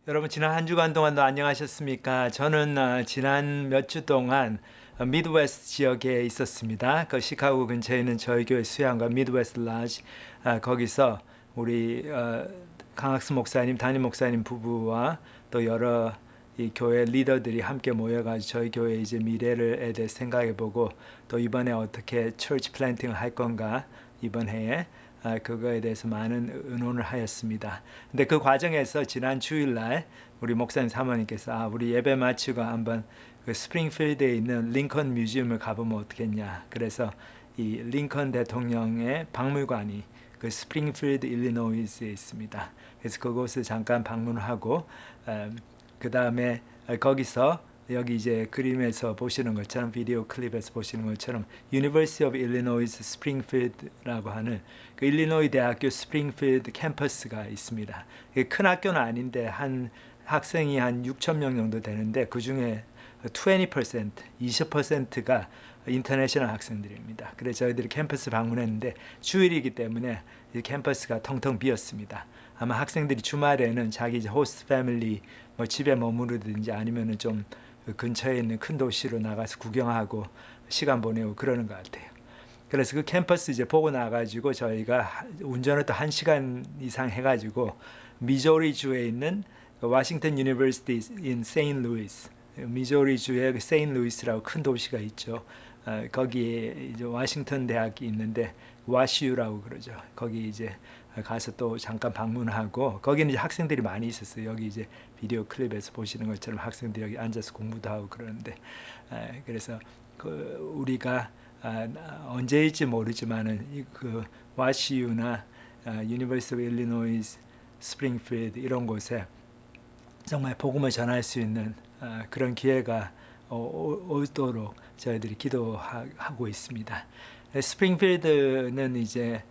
여러분 지난 한 주간 동안도 안녕하셨습니까? 저는 지난 몇 주 동안 미드웨스트 지역에 있었습니다. 그 시카고 근처에 있는 저희 교회 수양과 미드웨스트 라지 거기서 우리 강학수 목사님, 담임 목사님 부부와 또 여러 이 교회 리더들이 함께 모여가지고 저희 교회 이제 미래를 대해 생각해보고 또 이번에 어떻게 처치 플랜팅을 할 건가 이번 해에 그거에 대해서 많은 의논을 하였습니다. 근데 그 과정에서 지난 주일날 우리 목사님 사모님께서 우리 예배 마치고 한번 그 스프링필드에 있는 링컨 뮤지엄을 가보면 어떻겠냐. 그래서 이 링컨 대통령의 박물관이 그 스프링필드 일리노이스에 있습니다. 그래서 그곳을 잠깐 방문하고 그 다음에 거기서 여기 이제 그림에서 보시는 것처럼 비디오 클립에서 보시는 것처럼 University of Illinois Springfield라고 하는 그 일리노이 대학교 스프링필드 캠퍼스가 있습니다. 큰 학교는 아닌데 한 학생이 한 6천 명 정도 되는데 그 중에 20%가 인터내셔널 학생들입니다. 그래서 저희들이 캠퍼스 방문했는데 주일이기 때문에 이 캠퍼스가 텅텅 비었습니다. 아마 학생들이 주말에는 자기 이제 호스트 패밀리 뭐 집에 머무르든지 아니면은 좀 근처에 있는 큰 도시로 나가서 구경하고 시간 보내고 그러는 것 같아요. 그래서 그 캠퍼스 이제 보고 나가지고 저희가 운전을 또 1시간 이상 해가지고 미조리 주에 있는 워싱턴 유니버시티 인 세인루이스, 미조리 주의 그 세인루이스라고 큰 도시가 있죠. 거기에 이제 워싱턴 대학이 있는데 와시유라고 그러죠. 거기 이제 가서 또 잠깐 방문하고 거기는 이제 학생들이 많이 있었어요. 여기 이제 비디오 클립에서 보시는 것처럼 학생들이 여기 앉아서 공부도 하고 그러는데 그래서 그 우리가 언제일지 모르지만은 그 와시유나 유니버시티 오브 일리노이스 스프링필드 이런 곳에 정말 복음을 전할 수 있는 그런 기회가 오도록 저희들이 기도하고 있습니다. 스프링필드는 이제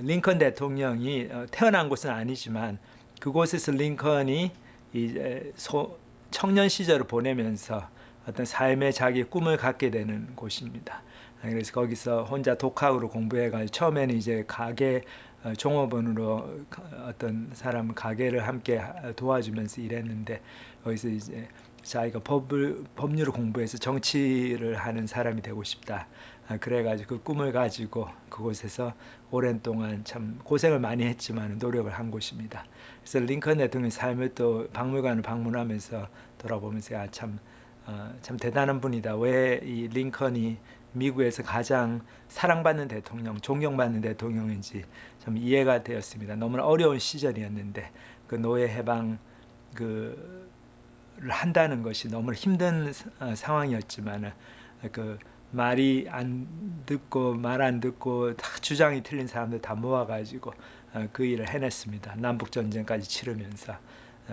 링컨 대통령이 태어난 곳은 아니지만 그곳에서 링컨이 이제 청년 시절을 보내면서 어떤 삶의 자기 꿈을 갖게 되는 곳입니다. 그래서 거기서 혼자 독학으로 공부해가지고 처음에는 이제 가게 종업원으로 어떤 사람 가게를 함께 도와주면서 일했는데 거기서 이제 자기가 법률을 공부해서 정치를 하는 사람이 되고 싶다. 그래가지고 그 꿈을 가지고 그곳에서 오랜 동안 참 고생을 많이 했지만 노력을 한 곳입니다. 그래서 링컨 대통령의 삶을 또 박물관을 방문하면서 돌아보면서 참 대단한 분이다. 왜 이 링컨이 미국에서 가장 사랑받는 대통령, 존경받는 대통령인지 참 이해가 되었습니다. 너무나 어려운 시절이었는데 그 노예 해방 한다는 것이 너무 힘든 상황이었지만 그 말이 안 듣고 말 안 듣고 다 주장이 틀린 사람들 다 모아가지고 그 일을 해냈습니다. 남북 전쟁까지 치르면서.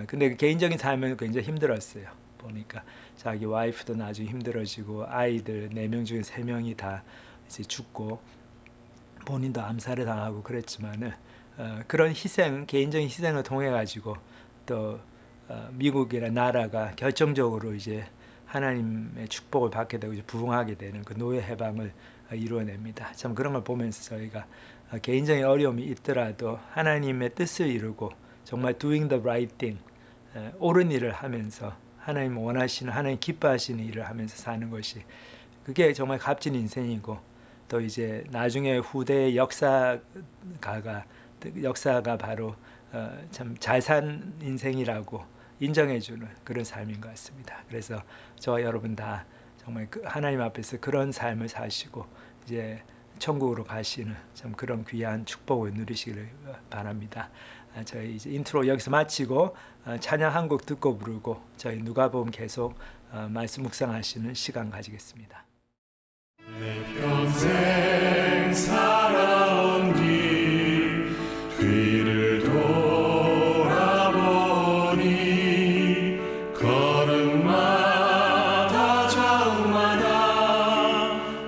근데 그 개인적인 삶은 굉장히 힘들었어요. 보니까 자기 와이프도 나중에 힘들어지고 아이들 4명 중에 3명이 다 이제 죽고 본인도 암살을 당하고 그랬지만은 그런 희생, 개인적인 희생을 통해 가지고 또 미국이라는 나라가 결정적으로 이제 하나님의 축복을 받게 되고 부흥하게 되는 그 노예 해방을 이루어냅니다. 참 그런 걸 보면서 저희가 개인적인 어려움이 있더라도 하나님의 뜻을 이루고 정말 doing the right thing, 옳은 일을 하면서 하나님 원하시는, 하나님 기뻐하시는 일을 하면서 사는 것이 그게 정말 값진 인생이고 또 이제 나중에 후대의 역사가 바로 참 잘 산 인생이라고 인정해주는 그런 삶인 것 같습니다. 그래서 저와 여러분 다 정말 하나님 앞에서 그런 삶을 사시고 이제 천국으로 가시는 참 그런 귀한 축복을 누리시기를 바랍니다. 저희 이제 인트로 여기서 마치고 찬양 한 곡 듣고 부르고 저희 누가복음 계속 말씀 묵상하시는 시간 가지겠습니다. 내 평생 살아온 길 뒤를 돌아보니 걸음마다 자음마다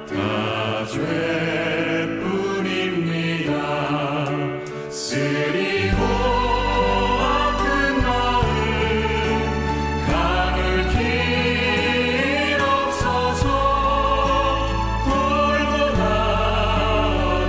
다 죄뿐입니다. 쓰리고 아픈 마음 가눌 길 없어서 홀고 나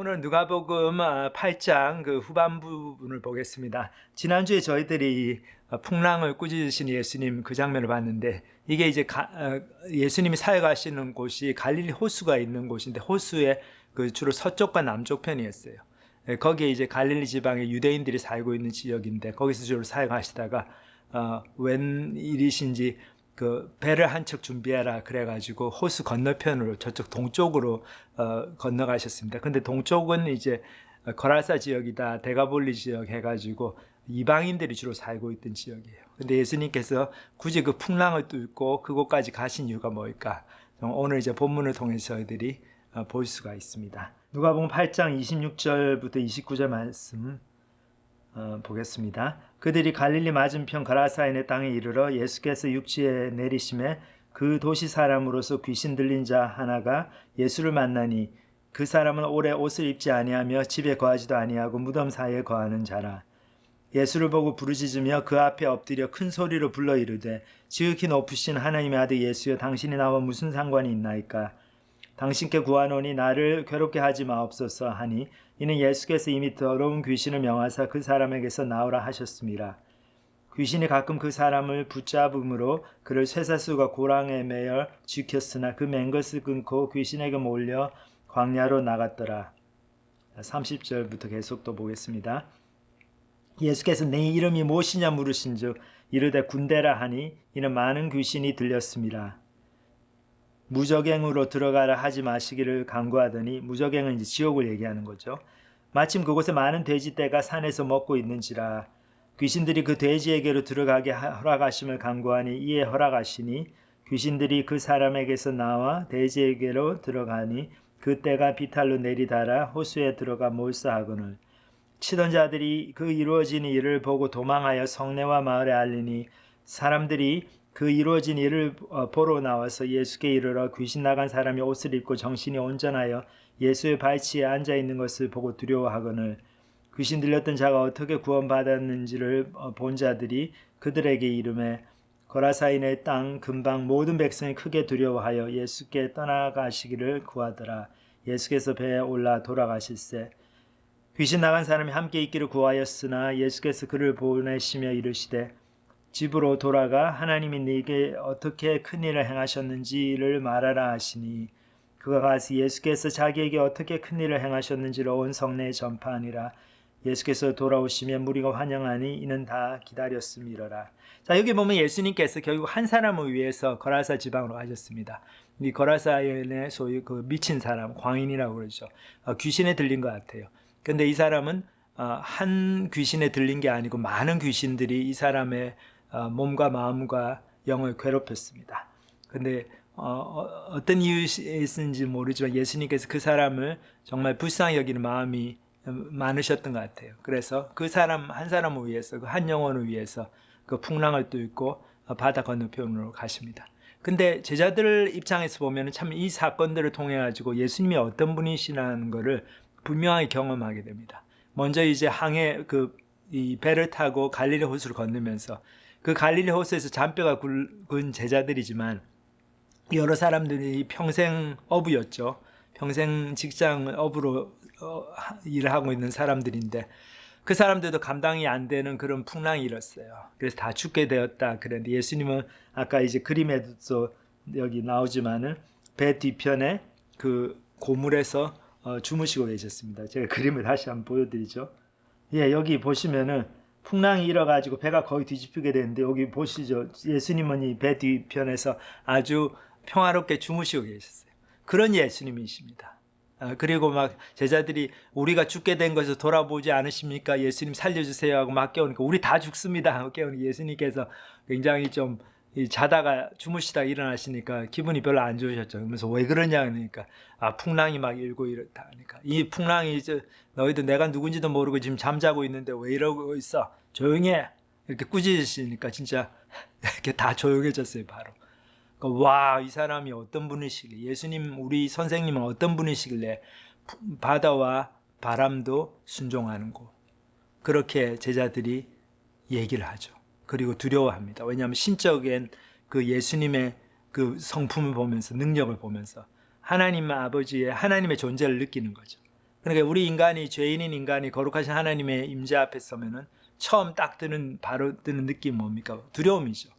오늘 누가복음 8장 그 후반부분을 보겠습니다. 지난주에 저희들이 풍랑을 꾸짖으신 예수님 그 장면을 봤는데, 이게 이제 예수님이 사역하시는 곳이 갈릴리 호수가 있는 곳인데, 호수의 그 주로 서쪽과 남쪽 편이었어요. 거기에 이제 갈릴리 지방에 유대인들이 살고 있는 지역인데, 거기서 주로 사역하시다가 웬일이신지 그 배를 한 척 준비해라 그래가지고 호수 건너편으로 저쪽 동쪽으로 건너가셨습니다. 근데 동쪽은 이제 거라사 지역이다, 데가볼리 지역 해가지고 이방인들이 주로 살고 있던 지역이에요. 근데 예수님께서 굳이 그 풍랑을 뚫고 그곳까지 가신 이유가 뭘까? 오늘 이제 본문을 통해서 저희들이 볼 수가 있습니다. 누가복음 8장 26절부터 29절 말씀 보겠습니다. 그들이 갈릴리 맞은편 가라사인의 땅에 이르러 예수께서 육지에 내리심에 그 도시 사람으로서 귀신 들린 자 하나가 예수를 만나니, 그 사람은 오래 옷을 입지 아니하며 집에 거하지도 아니하고 무덤 사이에 거하는 자라. 예수를 보고 부르짖으며 그 앞에 엎드려 큰 소리로 불러 이르되, 지극히 높으신 하나님의 아들 예수여, 당신이 나와 무슨 상관이 있나이까? 당신께 구하노니 나를 괴롭게 하지 마옵소서 하니, 이는 예수께서 이미 더러운 귀신을 명하사 그 사람에게서 나오라 하셨습니다. 귀신이 가끔 그 사람을 붙잡음으로 그를 쇠사슬과 고랑에 매여 쥐켰으나 그 맨 것을 끊고 귀신에게 몰려 광야로 나갔더라. 30절부터 계속 또 보겠습니다. 예수께서 내 이름이 무엇이냐 물으신즉 이르되 군대라 하니, 이는 많은 귀신이 들렸습니다. 무저갱으로 들어가라 하지 마시기를 간구하더니, 무저갱은 이제 지옥을 얘기하는 거죠. 마침 그곳에 많은 돼지떼가 산에서 먹고 있는지라. 귀신들이 그 돼지에게로 들어가게 허락하심을 간구하니 이에 허락하시니, 귀신들이 그 사람에게서 나와 돼지에게로 들어가니 그 떼가 비탈로 내리달아 호수에 들어가 몰사하거늘. 치던 자들이 그 이루어진 일을 보고 도망하여 성내와 마을에 알리니, 사람들이 그 이루어진 일을 보러 나와서 예수께 이르러 귀신 나간 사람이 옷을 입고 정신이 온전하여 예수의 발치에 앉아 있는 것을 보고 두려워하거늘. 귀신 들렸던 자가 어떻게 구원받았는지를 본 자들이 그들에게 이르매, 거라사인의 땅 근방 모든 백성이 크게 두려워하여 예수께 떠나가시기를 구하더라. 예수께서 배에 올라 돌아가실세 귀신 나간 사람이 함께 있기를 구하였으나 예수께서 그를 보내시며 이르시되, 집으로 돌아가 하나님이 네게 어떻게 큰 일을 행하셨는지를 말하라 하시니, 그가 가서 예수께서 자기에게 어떻게 큰 일을 행하셨는지를 온 성내에 전파하니라. 예수께서 돌아오시며 무리가 환영하니 이는 다 기다렸음이러라. 자, 여기 보면 예수님께서 결국 한 사람을 위해서 거라사 지방으로 가셨습니다. 이 거라사인의 소위 그 미친 사람, 광인이라고 그러죠. 귀신에 들린 것 같아요. 근데 이 사람은 한 귀신에 들린 게 아니고 많은 귀신들이 이 사람의 몸과 마음과 영을 괴롭혔습니다. 근데 어떤 이유였는지 모르지만 예수님께서 그 사람을 정말 불쌍히 여기는 마음이 많으셨던 것 같아요. 그래서 그 사람 한 사람을 위해서, 그 한 영혼을 위해서 그 풍랑을 뚫고 바다 건너편으로 가십니다. 근데 제자들 입장에서 보면 참 이 사건들을 통해 가지고 예수님이 어떤 분이시라는 것을 분명하게 경험하게 됩니다. 먼저 이제 이 배를 타고 갈릴리 호수를 건너면서, 그 갈릴리 호수에서 잔뼈가 굵은 제자들이지만 여러 사람들이 평생 어부였죠. 평생 직장 어부로 일을 하고 있는 사람들인데, 그 사람들도 감당이 안 되는 그런 풍랑이 일었어요. 그래서 다 죽게 되었다 그랬는데, 예수님은 아까 이제 그림에도 여기 나오지만은 배 뒤편에 그 고물에서 주무시고 계셨습니다. 제가 그림을 다시 한번 보여드리죠. 예, 여기 보시면은 풍랑이 일어가지고 배가 거의 뒤집히게 되는데, 여기 보시죠. 예수님은 이 배 뒤편에서 아주 평화롭게 주무시고 계셨어요. 그런 예수님이십니다. 그리고 막 제자들이 우리가 죽게 된 것을 돌아보지 않으십니까? 예수님 살려주세요 하고 막 깨우니까 우리 다 죽습니다 하고 깨우니까 예수님께서 굉장히 좀 자다가 주무시다 일어나시니까 기분이 별로 안 좋으셨죠. 그러면서 왜 그러냐 그러니까 풍랑이 막 일고 이렇다 하니까, 이 풍랑이 너희들 내가 누군지도 모르고 지금 잠자고 있는데 왜 이러고 있어? 조용해! 이렇게 꾸짖으시니까 진짜 이렇게 다 조용해졌어요. 바로. 와, 이 사람이 어떤 분이시길래, 예수님 우리 선생님은 어떤 분이시길래 바다와 바람도 순종하는고, 그렇게 제자들이 얘기를 하죠. 그리고 두려워합니다. 왜냐하면 신적인 그 예수님의 그 성품을 보면서, 능력을 보면서 하나님 아버지의, 하나님의 존재를 느끼는 거죠. 그러니까 우리 인간이 죄인인 인간이 거룩하신 하나님의 임재 앞에 서면은 처음 딱 바로 드는 느낌 뭡니까? 두려움이죠.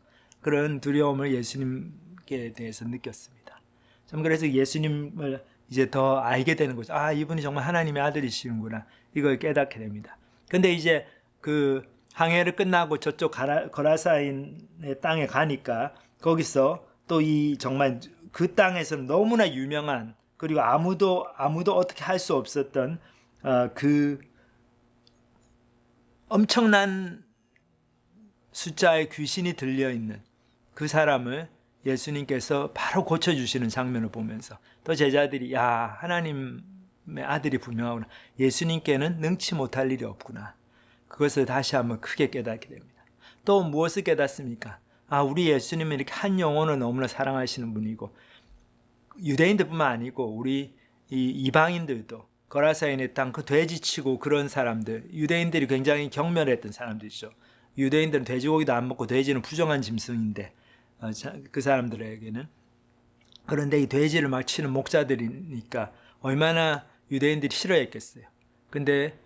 그런 두려움을 예수님께 대해서 느꼈습니다. 참 그래서 예수님을 이제 더 알게 되는 거죠. 아, 이분이 정말 하나님의 아들이시는구나. 이걸 깨닫게 됩니다. 근데 이제 그 항해를 끝나고 저쪽 거라사인의 땅에 가니까 거기서 또 이 정말 그 땅에서는 너무나 유명한, 그리고 아무도 어떻게 할 수 없었던 그 엄청난 숫자의 귀신이 들려있는 그 사람을 예수님께서 바로 고쳐주시는 장면을 보면서 또 제자들이 야, 하나님의 아들이 분명하구나. 예수님께는 능치 못할 일이 없구나. 그것을 다시 한번 크게 깨닫게 됩니다. 또 무엇을 깨닫습니까? 아, 우리 예수님은 이렇게 한 영혼을 너무나 사랑하시는 분이고, 유대인들뿐만 아니고 우리 이 이방인들도 거라사인의 땅 그 돼지치고 그런 사람들, 유대인들이 굉장히 경멸했던 사람들이죠. 유대인들은 돼지고기도 안 먹고 돼지는 부정한 짐승인데 그 사람들에게는. 그런데 이 돼지를 막 치는 목자들이니까 얼마나 유대인들이 싫어했겠어요. 근데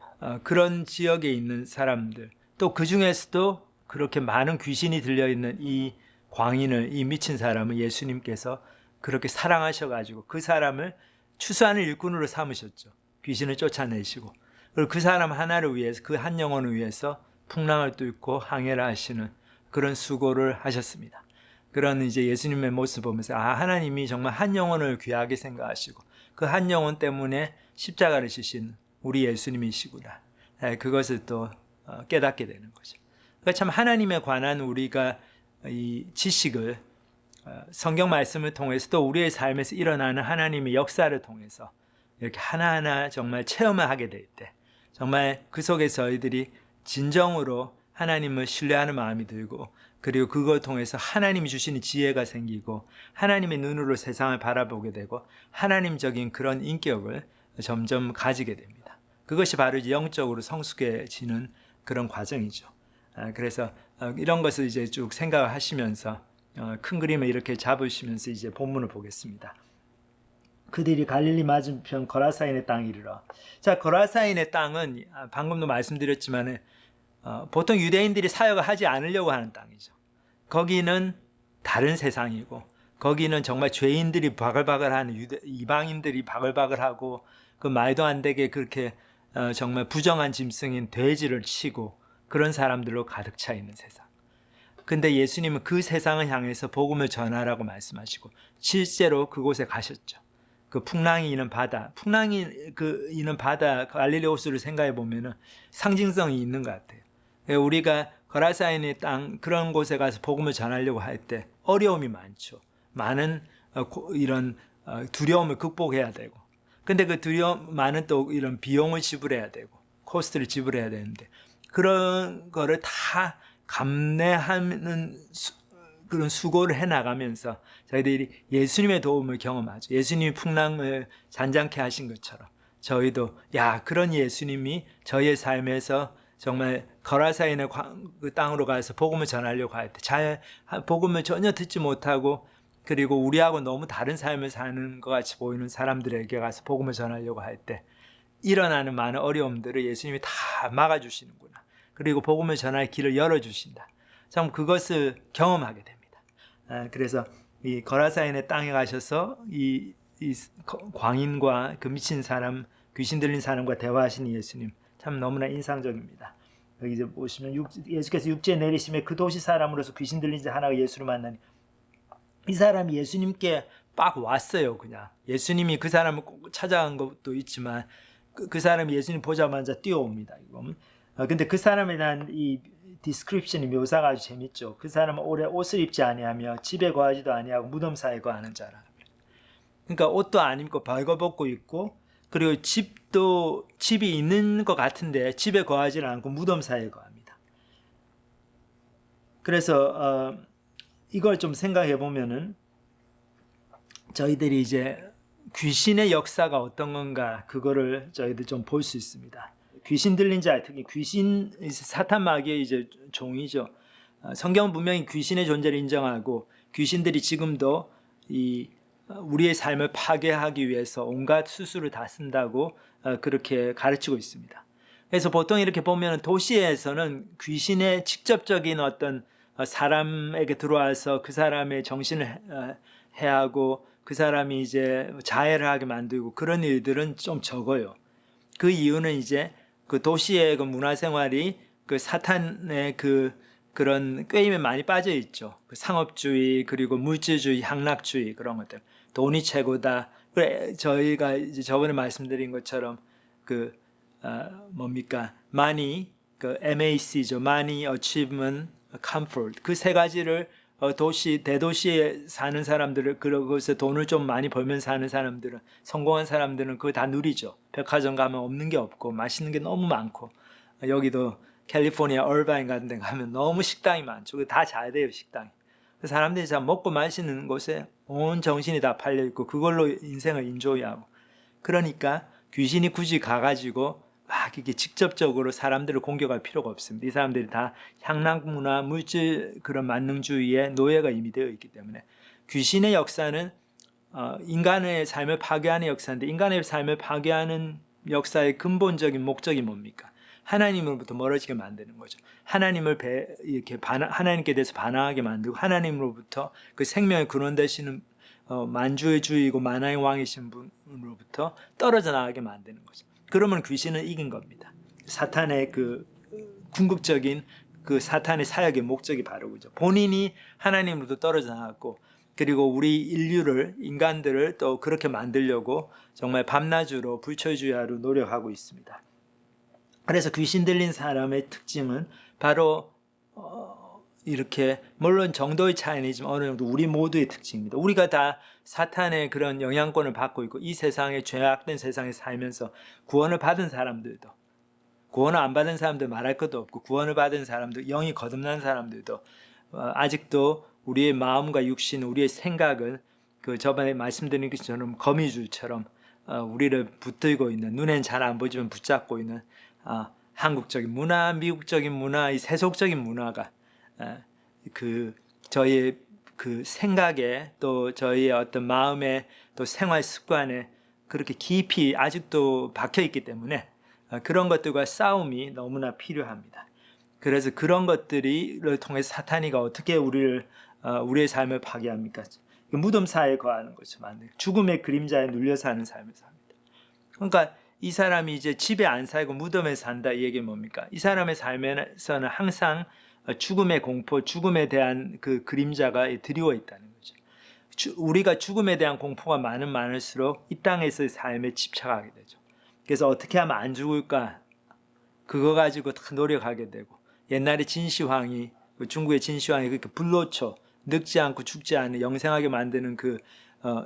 그런 지역에 있는 사람들, 또 그 중에서도 그렇게 많은 귀신이 들려있는 이 광인을, 이 미친 사람을 예수님께서 그렇게 사랑하셔가지고 그 사람을 추수하는 일꾼으로 삼으셨죠. 귀신을 쫓아내시고, 그리고 그 사람 하나를 위해서, 그 한 영혼을 위해서 풍랑을 뚫고 항해를 하시는 그런 수고를 하셨습니다. 그런 이제 예수님의 모습을 보면서 아, 하나님이 정말 한 영혼을 귀하게 생각하시고 그 한 영혼 때문에 십자가를 지신 우리 예수님이시구나. 그것을 또 깨닫게 되는 거죠. 그러니까 참 하나님에 관한 우리가 이 지식을 성경 말씀을 통해서 또 우리의 삶에서 일어나는 하나님의 역사를 통해서 이렇게 하나하나 정말 체험을 하게 될 때 정말 그 속에 저희들이 진정으로 하나님을 신뢰하는 마음이 들고, 그리고 그걸 통해서 하나님이 주시는 지혜가 생기고 하나님의 눈으로 세상을 바라보게 되고 하나님적인 그런 인격을 점점 가지게 됩니다. 그것이 바로 영적으로 성숙해지는 그런 과정이죠. 그래서 이런 것을 이제 쭉 생각을 하시면서 큰 그림을 이렇게 잡으시면서 이제 본문을 보겠습니다. 그들이 갈릴리 맞은편 거라사인의 땅에 이르러. 자, 거라사인의 땅은 방금도 말씀드렸지만 보통 유대인들이 사역을 하지 않으려고 하는 땅이죠. 거기는 다른 세상이고, 거기는 정말 죄인들이 바글바글하는 이방인들이 바글바글하고 그 말도 안 되게 그렇게 정말 부정한 짐승인 돼지를 치고 그런 사람들로 가득 차 있는 세상. 근데 예수님은 그 세상을 향해서 복음을 전하라고 말씀하시고 실제로 그곳에 가셨죠. 그 풍랑이 있는 바다, 있는 바다 갈릴리 호수를 생각해 보면은 상징성이 있는 것 같아요. 우리가 거라사인의 땅 그런 곳에 가서 복음을 전하려고 할 때 어려움이 많죠. 많은 이런 두려움을 극복해야 되고, 근데 그 많은 또 이런 비용을 지불해야 되고 코스트를 지불해야 되는데 그런 거를 다 감내하는 그런 수고를 해나가면서 저희들이 예수님의 도움을 경험하죠. 예수님이 풍랑을 잔잔케 하신 것처럼 저희도 그런 예수님이 저희의 삶에서 정말 거라사인의 그 땅으로 가서 복음을 전하려고 할 때 복음을 전혀 듣지 못하고, 그리고 우리하고 너무 다른 삶을 사는 것 같이 보이는 사람들에게 가서 복음을 전하려고 할 때 일어나는 많은 어려움들을 예수님이 다 막아주시는구나. 그리고 복음을 전할 길을 열어주신다. 참 그것을 경험하게 됩니다. 그래서 이 거라사인의 땅에 가셔서 이 광인과 그 미친 사람, 귀신 들린 사람과 대화하시는 예수님 참 너무나 인상적입니다. 여기 이제 보시면 예수께서 육지에 내리시며 그 도시 사람으로서 귀신 들린 자 하나가 예수를 만나니, 이 사람이 예수님께 빡 왔어요. 그냥 예수님이 그 사람을 꼭 찾아간 것도 있지만 그 사람이 예수님 보자마자 뛰어옵니다. 이건. 근데 그 사람에 대한 이 디스크립션이 묘사가 아주 재밌죠. 그 사람은 오래 옷을 입지 아니하며 집에 거하지도 아니하고 무덤 사이에 거하는 자라. 그러니까 옷도 안 입고 벌거벗고 있고, 그리고 집이 있는 것 같은데 집에 거하지는 않고 무덤 사이에 거합니다. 그래서 이걸 좀 생각해 보면은 저희들이 이제 귀신의 역사가 어떤 건가 그거를 저희들 좀 볼 수 있습니다. 귀신 들린 자, 특히 귀신, 사탄 마귀의 이제 종이죠. 성경은 분명히 귀신의 존재를 인정하고 귀신들이 지금도 이 우리의 삶을 파괴하기 위해서 온갖 수술을 다 쓴다고 그렇게 가르치고 있습니다. 그래서 보통 이렇게 보면 도시에서는 귀신의 직접적인 어떤 사람에게 들어와서 그 사람의 정신을 해하고 그 사람이 이제 자해를 하게 만들고 그런 일들은 좀 적어요. 그 이유는 이제 그 도시의 그 문화생활이 그 사탄의 그런 꾀임에 많이 빠져 있죠. 그 상업주의 그리고 물질주의, 향락주의 그런 것들. 돈이 최고다. 그래 저희가 이제 저번에 말씀드린 것처럼 그 뭡니까? money, 그 MAC죠. money, achievement, comfort. 그 세 가지를 대도시에 사는 사람들을, 그러고서 돈을 좀 많이 벌면서 사는 사람들은, 성공한 사람들은 그거 다 누리죠. 백화점 가면 없는 게 없고, 맛있는 게 너무 많고, 여기도 캘리포니아 얼바인 같은 데 가면 너무 식당이 많죠. 다 잘 돼요, 식당이. 사람들이 참 먹고 마시는 곳에 온 정신이 다 팔려 있고, 그걸로 인생을 인조이하고. 그러니까 귀신이 굳이 가가지고 막 이렇게 직접적으로 사람들을 공격할 필요가 없습니다. 이 사람들이 다 향락문화, 물질 그런 만능주의의 노예가 이미 되어 있기 때문에 귀신의 역사는 인간의 삶을 파괴하는 역사인데, 인간의 삶을 파괴하는 역사의 근본적인 목적이 뭡니까? 하나님으로부터 멀어지게 만드는 거죠. 하나님께 대해서 반항하게 만들고, 하나님으로부터 그 생명의 근원 되시는 만주의 주이고 만왕의 왕이신 분으로부터 떨어져 나가게 만드는 거죠. 그러면 귀신은 이긴 겁니다. 사탄의 그 궁극적인 그 사탄의 사역의 목적이 바로 그죠. 본인이 하나님으로부터 떨어져 나갔고, 그리고 우리 인간들을 또 그렇게 만들려고 정말 밤낮으로 불철주야로 노력하고 있습니다. 그래서 귀신 들린 사람의 특징은 바로 이렇게, 물론 정도의 차이는 있지만 어느 정도 우리 모두의 특징입니다. 우리가 다 사탄의 그런 영향권을 받고 있고, 이 세상에 죄악된 세상에 살면서 구원을 받은 사람들도, 구원을 안 받은 사람들 말할 것도 없고, 구원을 받은 사람들, 영이 거듭난 사람들도 아직도 우리의 마음과 육신, 우리의 생각은 그 저번에 말씀드린 것처럼 거미줄처럼 우리를 붙들고 있는, 눈엔 잘 안 보이지만 붙잡고 있는 한국적인 문화, 미국적인 문화, 이 세속적인 문화가 그 저희의 그 생각에, 또 저희의 어떤 마음에, 또 생활 습관에 그렇게 깊이 아직도 박혀 있기 때문에 그런 것들과 싸움이 너무나 필요합니다. 그래서 그런 것들을 통해서 사탄이가 어떻게 우리의 삶을 파괴합니까? 무덤 사이에 거하는 거죠. 죽음의 그림자에 눌려 사는 삶을 삽니다. 그러니까 이 사람이 이제 집에 안 살고 무덤에 산다, 이 얘기는 뭡니까? 이 사람의 삶에서는 항상 죽음의 공포, 죽음에 대한 그 그림자가 드리워 있다는 거죠. 우리가 죽음에 대한 공포가 많을수록 이 땅에서의 삶에 집착하게 되죠. 그래서 어떻게 하면 안 죽을까? 그거 가지고 다 노력하게 되고, 옛날에 진시황이, 중국의 진시황이 그렇게 불로초, 늙지 않고 죽지 않는, 영생하게 만드는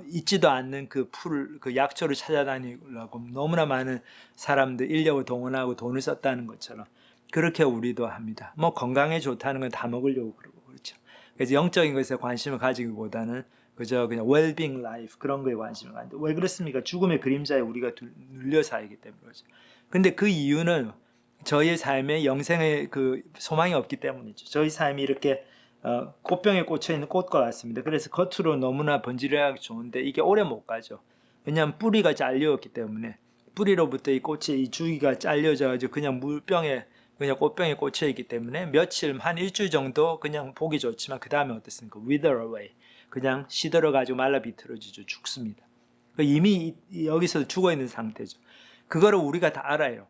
잊지도 않는 그 약초를 찾아다니려고 너무나 많은 사람들, 인력을 동원하고 돈을 썼다는 것처럼 그렇게 우리도 합니다. 뭐 건강에 좋다는 건 다 먹으려고 그러고 그렇죠. 그래서 영적인 것에 관심을 가지기보다는 그냥 well-being life 그런 거에 관심을 가는데, 왜 그렇습니까? 죽음의 그림자에 우리가 눌려 살기 때문에 그렇죠. 근데 그 이유는 저희의 삶에 영생의 그 소망이 없기 때문이죠. 저희 삶이 이렇게 꽃병에 꽂혀 있는 꽃과 같습니다. 그래서 겉으로 너무나 번지르하게 좋은데 이게 오래 못 가죠. 왜냐하면 뿌리가 잘려있기 때문에, 뿌리로부터 이 꽃의 이 줄기가 잘려져가지고 그냥 그냥 꽃병에 꽂혀 있기 때문에 며칠, 한 일주일 정도 그냥 보기 좋지만 그 다음에 어떻습니까? wither away. 그냥 시들어가지고 말라 비틀어지죠. 죽습니다. 이미 여기서 죽어 있는 상태죠. 그거를 우리가 다 알아요.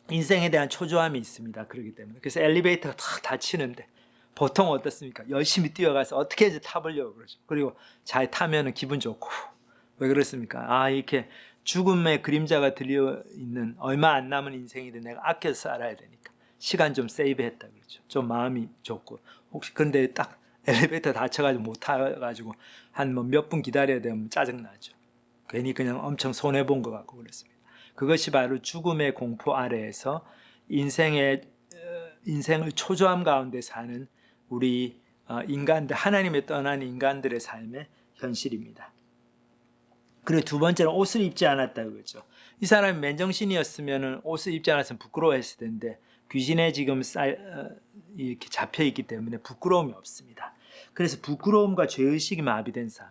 인생에 대한 초조함이 있습니다. 그렇기 때문에. 그래서 엘리베이터가 탁 닫히는데 보통 어떻습니까? 열심히 뛰어가서 어떻게 해서 타보려고 그러죠. 그리고 잘 타면 기분 좋고. 왜 그렇습니까? 이렇게 죽음의 그림자가 들려 있는 얼마 안 남은 인생인데 내가 아껴서 살아야 되니까 시간 좀 세이브했다 그러죠. 좀 마음이 좋고. 혹시 근데 딱 엘리베이터 닫혀가지고 못 타가지고 한 몇 분 기다려야 되면 짜증나죠. 괜히 그냥 엄청 손해본 것 같고 그랬습니다. 그것이 바로 죽음의 공포 아래에서 인생을 초조함 가운데 사는 우리 인간들, 하나님에 떠난 인간들의 삶의 현실입니다. 그리고 두 번째는 옷을 입지 않았다 그거죠. 이 사람이 맨정신이었으면 옷을 입지 않았으면 부끄러워했을 텐데 귀신에 지금 이렇게 잡혀 있기 때문에 부끄러움이 없습니다. 그래서 부끄러움과 죄의식이 마비된 삶,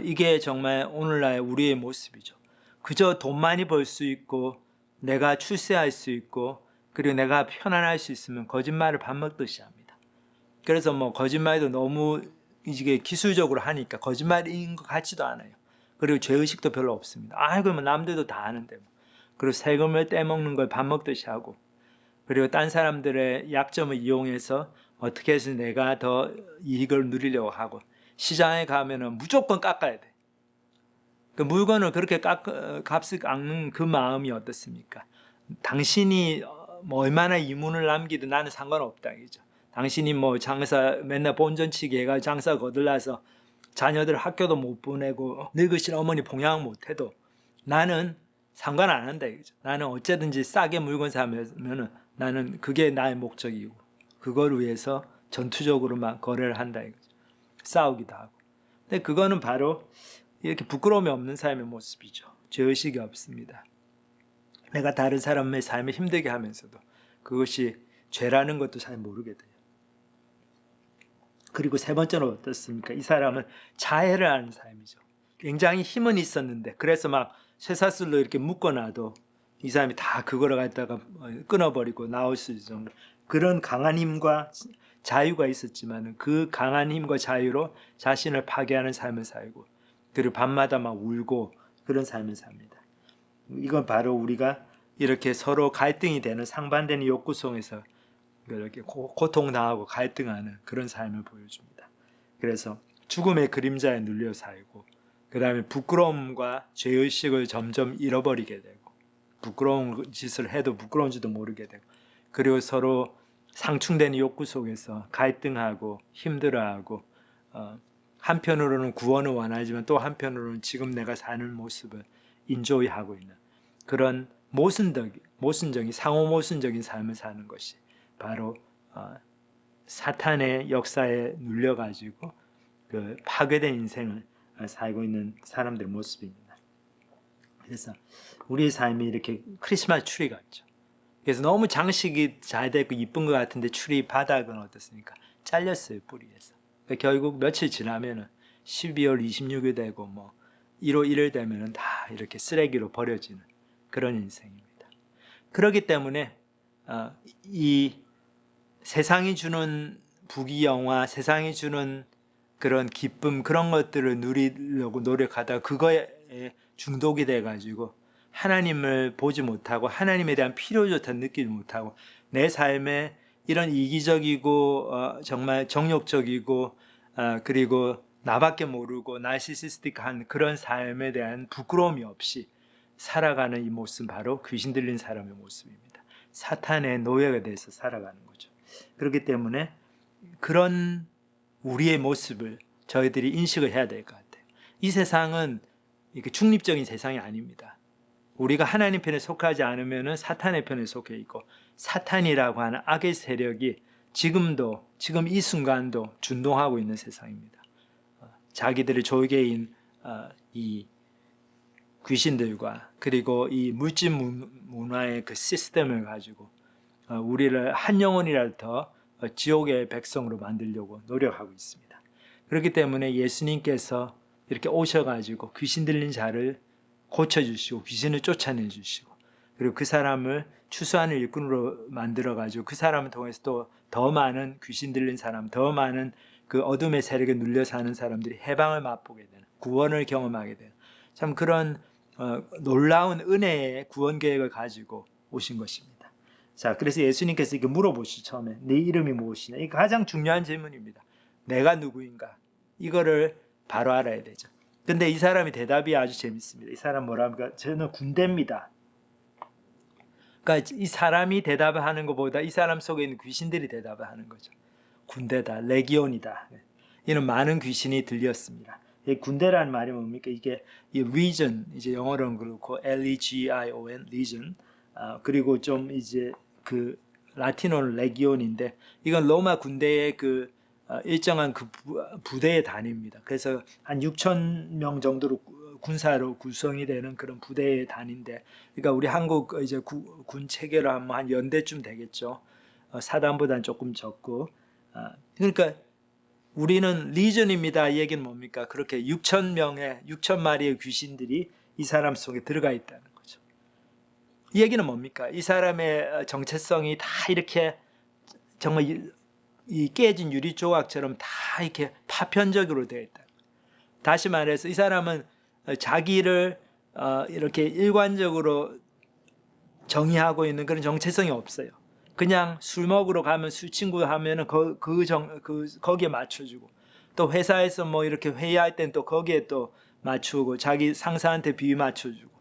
이게 정말 오늘날 우리의 모습이죠. 그저 돈 많이 벌 수 있고 내가 출세할 수 있고 그리고 내가 편안할 수 있으면 거짓말을 밥 먹듯이 합니다. 그래서 뭐 거짓말도 너무 이게 기술적으로 하니까 거짓말인 것 같지도 않아요. 그리고 죄의식도 별로 없습니다. 그러면 남들도 다 아는데 뭐. 그리고 세금을 떼먹는 걸 밥 먹듯이 하고 그리고 딴 사람들의 약점을 이용해서 어떻게 해서 내가 더 이익을 누리려고 하고 시장에 가면은 무조건 깎아야 돼. 그 물건을 그렇게 값을 깎는 그 마음이 어떻습니까? 당신이 뭐 얼마나 이문을 남기든 나는 상관없다 이죠. 당신이 뭐 장사 맨날 본전치기 해가 장사 거들나서 자녀들 학교도 못 보내고 늙으신 어머니 봉양 못 해도 나는 상관 안 한다 이죠. 나는 어쨌든지 싸게 물건 사면은 나는 그게 나의 목적이고 그걸 위해서 전투적으로 막 거래를 한다 이거죠. 싸우기도 하고. 근데 그거는 바로 이렇게 부끄러움이 없는 삶의 모습이죠. 죄의식이 없습니다. 내가 다른 사람의 삶을 힘들게 하면서도 그것이 죄라는 것도 잘 모르게 돼요. 그리고 세 번째로 어떻습니까? 이 사람은 자해를 하는 삶이죠. 굉장히 힘은 있었는데 그래서 막 쇠사슬로 이렇게 묶어놔도 이 사람이 다 그거를 갖다가 끊어버리고 나올 수 있는 정도 그런 강한 힘과 자유가 있었지만 그 강한 힘과 자유로 자신을 파괴하는 삶을 살고 그리고 밤마다 막 울고 그런 삶을 삽니다. 이건 바로 우리가 이렇게 서로 갈등이 되는 상반되는 욕구 속에서 이렇게 고통당하고 갈등하는 그런 삶을 보여줍니다. 그래서 죽음의 그림자에 눌려 살고 그 다음에 부끄러움과 죄의식을 점점 잃어버리게 되고 부끄러운 짓을 해도 부끄러운지도 모르게 되고 그리고 서로 상충되는 욕구 속에서 갈등하고 힘들어하고 한편으로는 구원을 원하지만 또 한편으로는 지금 내가 사는 모습을 인조이하고 있는 그런 모순적인 상호 모순적인 삶을 사는 것이 바로 사탄의 역사에 눌려가지고 그 파괴된 인생을 살고 있는 사람들의 모습입니다. 그래서 우리의 삶이 이렇게 크리스마스 트리 같죠. 그래서 너무 장식이 잘 되고 이쁜 것 같은데 트리 바닥은 어떻습니까? 잘렸어요, 뿌리에서. 그러니까 결국 며칠 지나면은 12월 26일 되고 뭐 1월 1일 되면은 다 이렇게 쓰레기로 버려지는 그런 인생입니다. 그렇기 때문에 이 세상이 주는 부귀영화, 세상이 주는 그런 기쁨 그런 것들을 누리려고 노력하다가 그거에 중독이 돼가지고 하나님을 보지 못하고 하나님에 대한 필요조차 느끼지 못하고 내 삶에 이런 이기적이고 정말 정욕적이고 그리고 나밖에 모르고 나시시스틱한 그런 삶에 대한 부끄러움이 없이 살아가는 이 모습은 바로 귀신 들린 사람의 모습입니다. 사탄의 노예가 돼서 살아가는 거죠. 그렇기 때문에 그런 우리의 모습을 저희들이 인식을 해야 될 것 같아요. 이 세상은 이렇게 중립적인 세상이 아닙니다. 우리가 하나님 편에 속하지 않으면 사탄의 편에 속해 있고 사탄이라고 하는 악의 세력이 지금 이 순간도 준동하고 있는 세상입니다. 자기들의 조개인 이 귀신들과 그리고 이 물질 문화의 그 시스템을 가지고 우리를 한 영혼이라도 더 지옥의 백성으로 만들려고 노력하고 있습니다. 그렇기 때문에 예수님께서 이렇게 오셔가지고 귀신 들린 자를 고쳐주시고 귀신을 쫓아내주시고 그리고 그 사람을 추수하는 일꾼으로 만들어가지고 그 사람을 통해서 또 더 많은 귀신 들린 사람, 더 많은 그 어둠의 세력에 눌려 사는 사람들이 해방을 맛보게 되는, 구원을 경험하게 되는 참 그런 놀라운 은혜의 구원 계획을 가지고 오신 것입니다. 자, 그래서 예수님께서 이렇게 물어보시죠. 처음에 네 이름이 무엇이냐? 이게 가장 중요한 질문입니다. 내가 누구인가? 이거를 바로 알아야 되죠. 근데 이 사람이 대답이 아주 재밌습니다. 이 사람 뭐라 합니까? 저는 군대입니다. 그러니까 이 사람이 대답을 하는 것보다 이 사람 속에 있는 귀신들이 대답을 하는 거죠. 군대다, 레기온이다. 이는 많은 귀신이 들렸습니다. 이 군대라는 말이 뭡니까? 이게 이 legion, 이제 영어로는 그렇고 Legion, legion. 그리고 좀 이제 그 라틴어는 레기온인데 이건 로마 군대의 그 일정한 그 부대의 단위입니다. 그래서 한 6,000명 정도로 군사로 구성이 되는 그런 부대의 단위인데, 그러니까 우리 한국 이제 군 체계로 하면 한 연대쯤 되겠죠. 사단보다는 조금 적고, 그러니까 우리는 리전입니다. 이 얘기는 뭡니까? 그렇게 6천 마리의 귀신들이 이 사람 속에 들어가 있다는 거죠. 이 얘기는 뭡니까? 이 사람의 정체성이 다 이렇게 정말 이 깨진 유리 조각처럼 다 이렇게 파편적으로 되어 있다. 다시 말해서 이 사람은 자기를 이렇게 일관적으로 정의하고 있는 그런 정체성이 없어요. 그냥 술 먹으러 가면 술 친구 하면은 거기에 맞춰주고, 또 회사에서 뭐 이렇게 회의할 땐 또 거기에 또 맞추고, 자기 상사한테 비위 맞춰주고,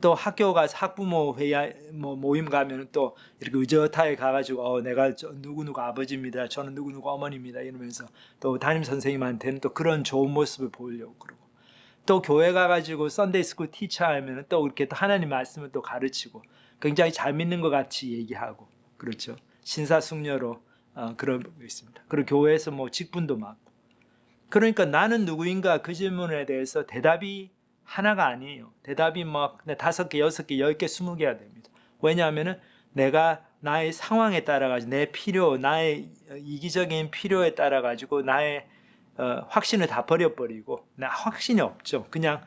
또 학교 가서 학부모 모임 가면은 또 이렇게 의젓하게 가가지고 내가 누구누구 아버지입니다, 저는 누구누구 어머니입니다 이러면서 또 담임 선생님한테는 또 그런 좋은 모습을 보이려고 그러고, 또 교회 가가지고 썬데이 스쿨 티처 하면은 또 이렇게 또 하나님 말씀을 또 가르치고 굉장히 잘 믿는 것 같이 얘기하고, 그렇죠. 신사숙녀로 그러고 있습니다. 그리고 교회에서 뭐 직분도 맡고. 그러니까 나는 누구인가 그 질문에 대해서 대답이 하나가 아니에요. 대답이 막 5개, 6개, 10개, 20개가 됩니다. 왜냐하면은 내가 나의 상황에 따라 가지고 내 필요, 나의 이기적인 필요에 따라 가지고 나의 확신을 다 버려버리고, 나 확신이 없죠. 그냥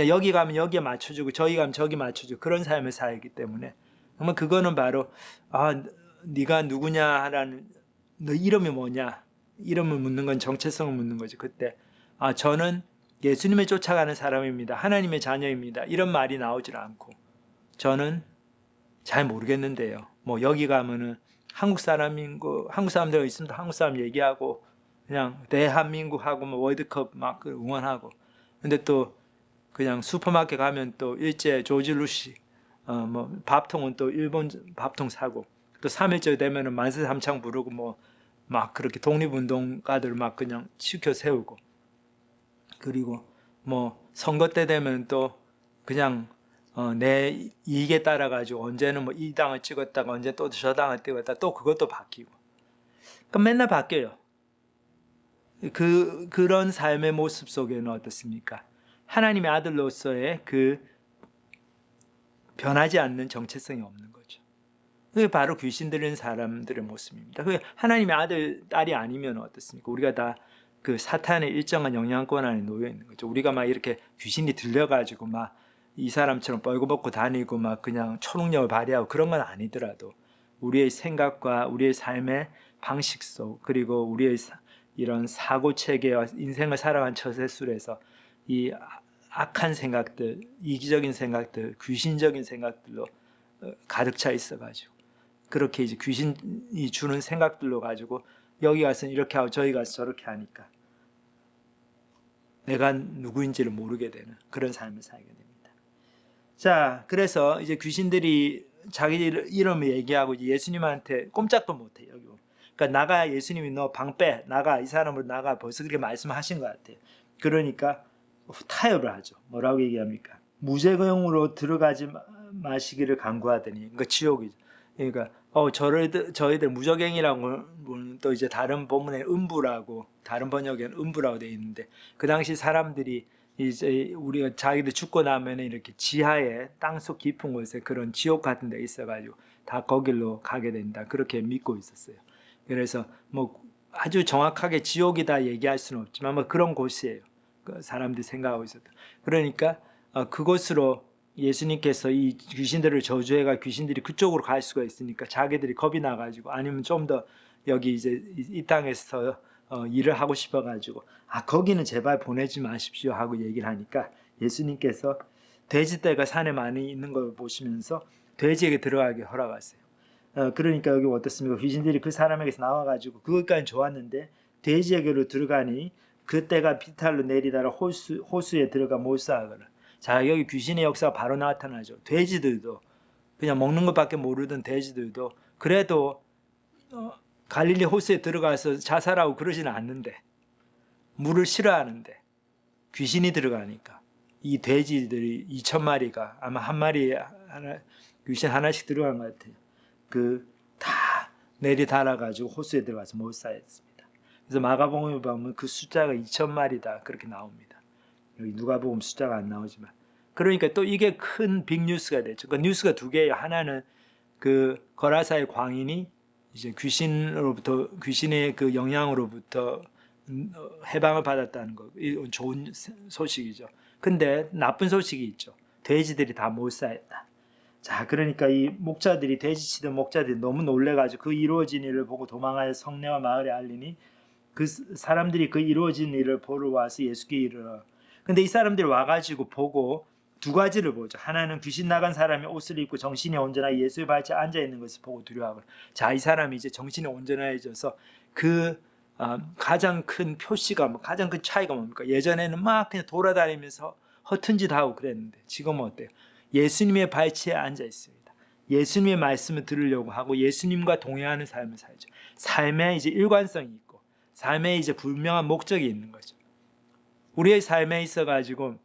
여기 가면 여기에 맞춰주고 저기 가면 저기 맞춰주고 그런 삶을 살기 때문에, 그러면 그거는 바로 네가 누구냐라는, 너 이름이 뭐냐, 이름을 묻는 건 정체성을 묻는 거죠. 그때 저는 예수님을 쫓아가는 사람입니다, 하나님의 자녀입니다, 이런 말이 나오질 않고, 저는 잘 모르겠는데요, 뭐 여기 가면은 한국 사람들 있으면 한국 사람 얘기하고 그냥 대한민국하고 뭐 월드컵 막 응원하고, 근데 또 그냥 슈퍼마켓 가면 또 일제 조지 루시 뭐 밥통은 또 일본 밥통 사고, 또 3.1절 되면은 만세 삼창 부르고 뭐 막 그렇게 독립운동가들 막 그냥 시켜 세우고, 그리고 뭐 선거 때 되면 또 그냥 내 이익에 따라 가지고 언제는 뭐 이 당을 찍었다가 언제 또 저 당을 찍었다, 또 그것도 바뀌고, 그럼 맨날 바뀌어요. 그런 삶의 모습 속에는 어떻습니까? 하나님의 아들로서의 그 변하지 않는 정체성이 없는 거죠. 그게 바로 귀신 들린 사람들의 모습입니다. 그게 하나님의 아들, 딸이 아니면 어떻습니까? 우리가 다 그 사탄의 일정한 영향권 안에 놓여 있는 거죠. 우리가 막 이렇게 귀신이 들려가지고 막 이 사람처럼 뻘거벗고 다니고 막 그냥 초능력을 발휘하고 그런 건 아니더라도, 우리의 생각과 우리의 삶의 방식 속, 그리고 우리의 이런 사고 체계와 인생을 살아간 처세술에서 이 악한 생각들, 이기적인 생각들, 귀신적인 생각들로 가득 차 있어가지고, 그렇게 이제 귀신이 주는 생각들로 가지고 여기 가서는 이렇게 하고 저기 가서 저렇게 하니까 내가 누구인지를 모르게 되는 그런 삶을 살게 됩니다. 자, 그래서 이제 귀신들이 자기 이름을 얘기하고 예수님한테 꼼짝도 못해요. 여기. 그러니까 나가, 예수님이 너 방 빼, 나가, 이 사람으로 나가, 벌써 그렇게 말씀하신 것 같아요. 그러니까 타협을 하죠. 뭐라고 얘기합니까? 무죄거용으로 들어가지 마시기를 간구하더니, 그러니까 지옥이죠. 그러니까 저희들 무적행이라고 또 이제 다른 본문에 음부라고, 다른 번역에는 음부라고 되어 있는데, 그 당시 사람들이 이제 우리가 자기들 죽고 나면 이렇게 지하에 땅속 깊은 곳에 그런 지옥 같은 데 있어가지고 다 거길로 가게 된다, 그렇게 믿고 있었어요. 그래서 뭐 아주 정확하게 지옥이다 얘기할 수는 없지만 뭐 그런 곳이에요. 그 사람들이 생각하고 있었다. 그러니까 그곳으로 예수님께서 이 귀신들을 저주해가 귀신들이 그쪽으로 갈 수가 있으니까 자기들이 겁이 나가지고, 아니면 좀 더 여기 이제 이 땅에서 일을 하고 싶어가지고 거기는 제발 보내지 마십시오 하고 얘기를 하니까, 예수님께서 돼지떼가 산에 많이 있는 걸 보시면서 돼지에게 들어가게 허락하세요. 그러니까 여기 어떻습니까? 귀신들이 그 사람에게서 나와가지고 그것까지 좋았는데 돼지에게로 들어가니 그 떼가 비탈로 내리다가 호수에 들어가 몰사하거나. 자, 여기 귀신의 역사가 바로 나타나죠. 돼지들도, 그냥 먹는 것밖에 모르던 돼지들도 그래도 갈릴리 호수에 들어가서 자살하고 그러지는 않는데, 물을 싫어하는데 귀신이 들어가니까 이 돼지들이 2,000마리가 아마 한 마리에 귀신 하나씩 들어간 것 같아요. 다 내리달아가지고 호수에 들어가서 몰사했습니다. 그래서 마가복음에 보면 그 숫자가 2,000마리다 그렇게 나옵니다. 여기 누가복음 숫자가 안 나오지만, 그러니까 또 이게 큰 빅뉴스가 됐죠. 그 뉴스가 두 개예요. 하나는 그 거라사의 광인이 이제 귀신의 그 영향으로부터 해방을 받았다는 거, 이건 좋은 소식이죠. 근데 나쁜 소식이 있죠. 돼지들이 다 못 살았다. 자, 그러니까 이 목자들이, 돼지치던 목자들이 너무 놀래가지고 그 이루어진 일을 보고 도망하여 성내와 마을에 알리니 그 사람들이 그 이루어진 일을 보러 와서 예수께 이르러. 근데 이 사람들이 와가지고 보고 두 가지를 보죠. 하나는 귀신 나간 사람이 옷을 입고 정신이 온전하게 예수의 발치에 앉아 있는 것을 보고 두려워하고, 자, 이 사람이 이제 정신이 온전해져서 그 가장 큰 표시가, 가장 큰 차이가 뭡니까? 예전에는 막 그냥 돌아다니면서 허튼 짓 하고 그랬는데 지금은 어때요? 예수님의 발치에 앉아 있습니다. 예수님의 말씀을 들으려고 하고 예수님과 동행하는 삶을 살죠. 삶에 이제 일관성이 있고 삶에 이제 분명한 목적이 있는 거죠. 우리의 삶에 있어가지고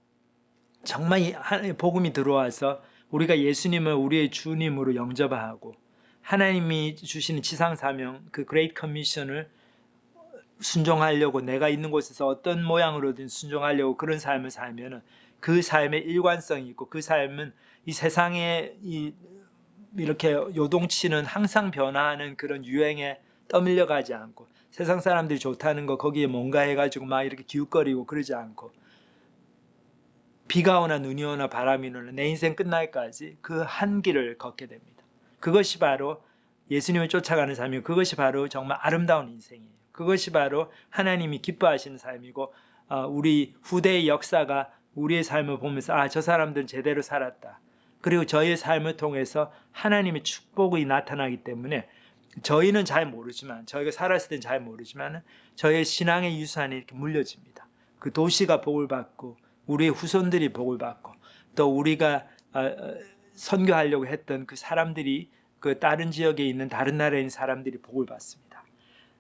정말 하나님의 복음이 들어와서 우리가 예수님을 우리의 주님으로 영접하고 하나님이 주시는 지상 사명, 그 그레이트 커미션을 순종하려고, 내가 있는 곳에서 어떤 모양으로든 순종하려고 그런 삶을 살면은 그 삶에 일관성이 있고 그 삶은 이 세상에 이렇게 요동치는 항상 변화하는 그런 유행에 떠밀려 가지 않고, 세상 사람들이 좋다는 거 거기에 뭔가 해가지고 막 이렇게 기웃거리고 그러지 않고, 비가 오나 눈이 오나 바람이 오나 내 인생 끝날까지 그 한 길을 걷게 됩니다. 그것이 바로 예수님을 쫓아가는 삶이고 그것이 바로 정말 아름다운 인생이에요. 그것이 바로 하나님이 기뻐하시는 삶이고, 우리 후대의 역사가 우리의 삶을 보면서 저 사람들은 제대로 살았다. 그리고 저희의 삶을 통해서 하나님의 축복이 나타나기 때문에 저희는 잘 모르지만, 저희가 살았을 땐 잘 모르지만 저희의 신앙의 유산이 이렇게 물려집니다. 그 도시가 복을 받고 우리의 후손들이 복을 받고 또 우리가 선교하려고 했던 그 사람들이 그 다른 지역에 있는 다른 나라에 있는 사람들이 복을 받습니다.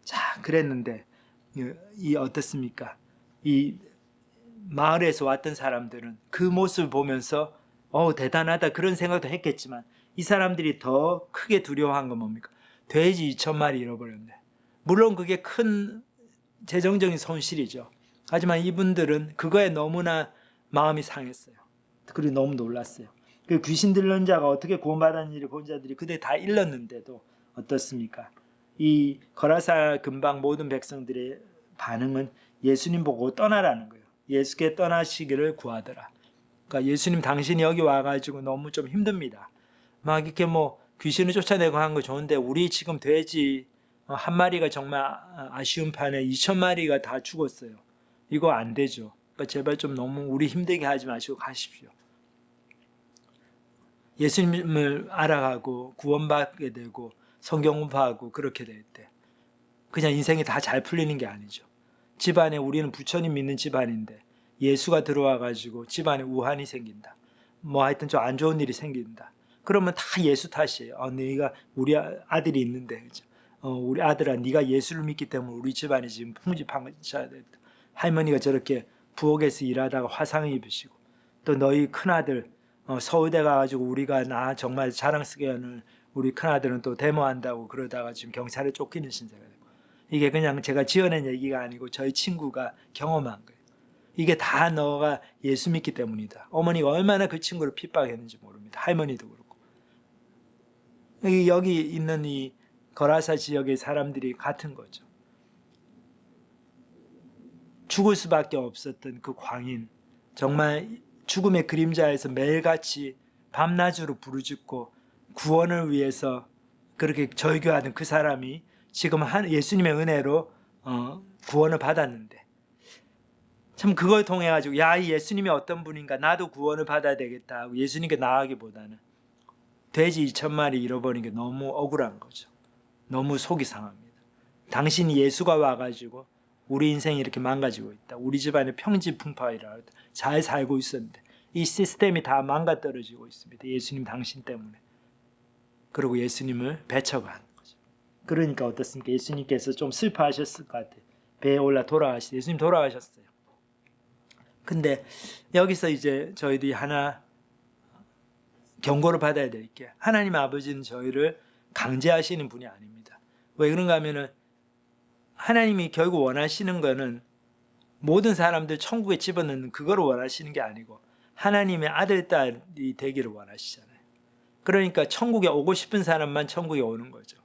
자, 그랬는데 이 어떻습니까? 이 마을에서 왔던 사람들은 그 모습을 보면서 대단하다 그런 생각도 했겠지만 이 사람들이 더 크게 두려워한 건 뭡니까? 돼지 2,000마리 잃어버렸네. 물론 그게 큰 재정적인 손실이죠. 하지만 이분들은 그거에 너무나 마음이 상했어요. 그리고 너무 놀랐어요. 그 귀신 들린 자가 어떻게 구원받았는지 본 자들이 그때 다 일렀는데도 어떻습니까? 이 거라사 근방 모든 백성들의 반응은 예수님 보고 떠나라는 거예요. 예수께 떠나시기를 구하더라. 그러니까 예수님 당신이 여기 와가지고 너무 좀 힘듭니다. 막 이렇게 귀신을 쫓아내고 하는 거 좋은데 우리 지금 돼지 한 마리가 정말 아쉬운 판에 2,000마리가 다 죽었어요. 이거 안 되죠. 그러니까 제발 좀 너무 우리 힘들게 하지 마시고 가십시오. 예수님을 알아가고 구원받게 되고 성경 공부하고 그렇게 될 때 그냥 인생이 다 잘 풀리는 게 아니죠. 집안에 우리는 부처님 믿는 집안인데 예수가 들어와가지고 집안에 우환이 생긴다. 하여튼 좀 안 좋은 일이 생긴다. 그러면 다 예수 탓이에요. 네가 우리 아들이 있는데, 그죠? 우리 아들아, 네가 예수를 믿기 때문에 우리 집안이 지금 풍지판쳐야 됐다. 할머니가 저렇게 부엌에서 일하다가 화상을 입으시고, 또 너희 큰아들 서울대 가가지고 우리가 나 정말 자랑스게 하는 우리 큰아들은 또 데모한다고 그러다가 지금 경찰에 쫓기는 신세가 되고, 이게 그냥 제가 지어낸 얘기가 아니고 저희 친구가 경험한 거예요. 이게 다 너가 예수 믿기 때문이다. 어머니가 얼마나 그 친구를 핍박했는지 모릅니다. 할머니도 그렇고. 여기 있는 이 거라사 지역의 사람들이 같은 거죠. 죽을 수밖에 없었던 그 광인, 정말 죽음의 그림자에서 매일같이 밤낮으로 부르짖고 구원을 위해서 그렇게 절규하던 그 사람이 지금 예수님의 은혜로 구원을 받았는데, 참 그걸 통해 가지고 이 예수님이 어떤 분인가, 나도 구원을 받아야 되겠다 하고 예수님께 나아가기보다는 돼지 2,000마리 잃어버린 게 너무 억울한 거죠. 너무 속이 상합니다. 당신이 예수가 와가지고 우리 인생이 이렇게 망가지고 있다. 우리 집안에 평지풍파이라 잘 살고 있었는데 이 시스템이 다 망가떨어지고 있습니다. 예수님 당신 때문에. 그리고 예수님을 배척하는 거죠. 그러니까 어떻습니까? 예수님께서 좀 슬퍼하셨을 것 같아요. 배에 올라 돌아가시죠. 예수님 돌아가셨어요. 근데 여기서 이제 저희들이 하나 경고를 받아야 될 게, 하나님 아버지는 저희를 강제하시는 분이 아닙니다. 왜 그런가 하면은 하나님이 결국 원하시는 거는 모든 사람들 천국에 집어넣는 그거를 원하시는 게 아니고 하나님의 아들, 딸이 되기를 원하시잖아요. 그러니까 천국에 오고 싶은 사람만 천국에 오는 거죠.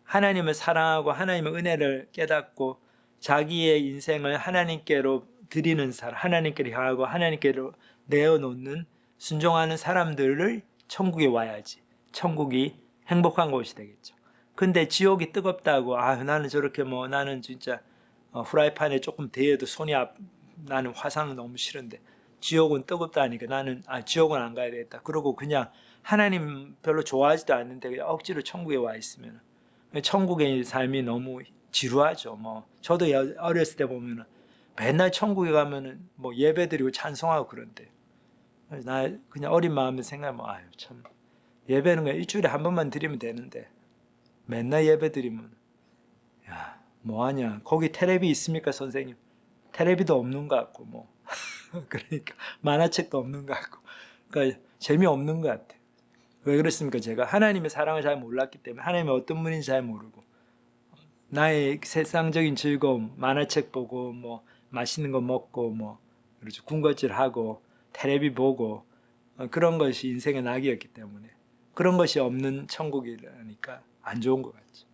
하나님을 사랑하고 하나님의 은혜를 깨닫고 자기의 인생을 하나님께로 드리는 사람, 하나님께로 향하고 하나님께로 내어놓는 순종하는 사람들을 천국에 와야지 천국이 행복한 곳이 되겠죠. 근데 지옥이 뜨겁다고 나는 저렇게 나는 진짜 후라이팬에 조금 데여도 나는 화상 너무 싫은데 지옥은 뜨겁다니까 나는 지옥은 안 가야 되겠다. 그러고 그냥 하나님 별로 좋아하지도 않는데 그냥 억지로 천국에 와 있으면 천국의 삶이 너무 지루하죠. 저도 어렸을 때 보면은 맨날 천국에 가면은 예배 드리고 찬송하고 그런데 나 그냥 어린 마음에 생각하면 참 예배는 그냥 일주일에 한 번만 드리면 되는데 맨날 예배 드리면 야 뭐하냐 거기 테레비 있습니까 선생님? 테레비도 없는 것 같고 그러니까 만화책도 없는 것 같고 그러니까 재미없는 것 같아. 왜 그렇습니까? 제가 하나님의 사랑을 잘 몰랐기 때문에 하나님이 어떤 분인지 잘 모르고 나의 세상적인 즐거움 만화책 보고 맛있는 거 먹고 그렇죠 군것질하고 테레비 보고 그런 것이 인생의 낙이었기 때문에 그런 것이 없는 천국이라니까 안 좋은 것 같죠.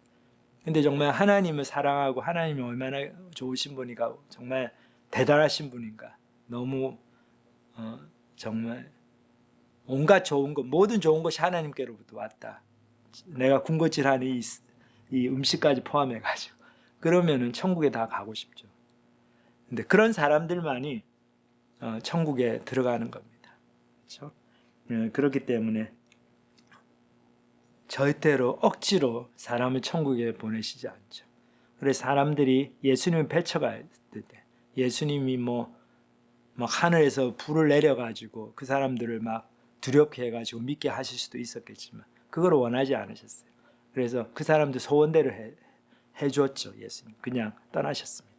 근데 정말 하나님을 사랑하고 하나님이 얼마나 좋으신 분인가 정말 대단하신 분인가 너무 정말 온갖 좋은 것 모든 좋은 것이 하나님께로부터 왔다. 내가 군것질하는 이 음식까지 포함해가지고 그러면은 천국에 다 가고 싶죠. 근데 그런 사람들만이 천국에 들어가는 겁니다. 그렇죠? 그렇기 때문에 절대로 억지로 사람을 천국에 보내시지 않죠. 그래서 사람들이 예수님을 펼쳐갈 때 예수님이 하늘에서 불을 내려가지고 그 사람들을 막 두렵게 해가지고 믿게 하실 수도 있었겠지만 그걸 원하지 않으셨어요. 그래서 그 사람들 소원대로 해줬죠. 예수님 그냥 떠나셨습니다.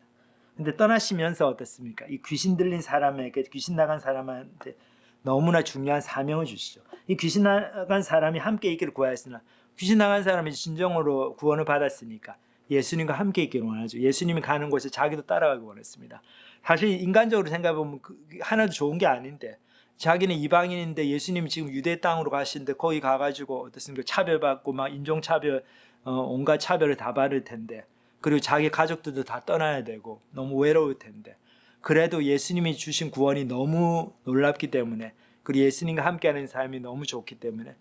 근데 떠나시면서 어떻습니까? 이 귀신 들린 사람에게 귀신 나간 사람한테 너무나 중요한 사명을 주시죠. 이 귀신 나간 사람이 함께 있기를 구하였으나 귀신 나간 사람이 진정으로 구원을 받았으니까 예수님과 함께 있기를 원하죠. 예수님이 가는 곳에 자기도 따라가기 원했습니다. 사실 인간적으로 생각해보면 하나도 좋은 게 아닌데 자기는 이방인인데 예수님이 지금 유대 땅으로 가시는데 거기 가가지고 어떻습니까? 차별받고 인종차별 온갖 차별을 다 받을 텐데 그리고 자기 가족들도 다 떠나야 되고 너무 외로울 텐데 그래도 예수님이 주신 구원이 너무 놀랍기 때문에 그리고 예수님과 함께하는 삶이 너무 좋기 때문에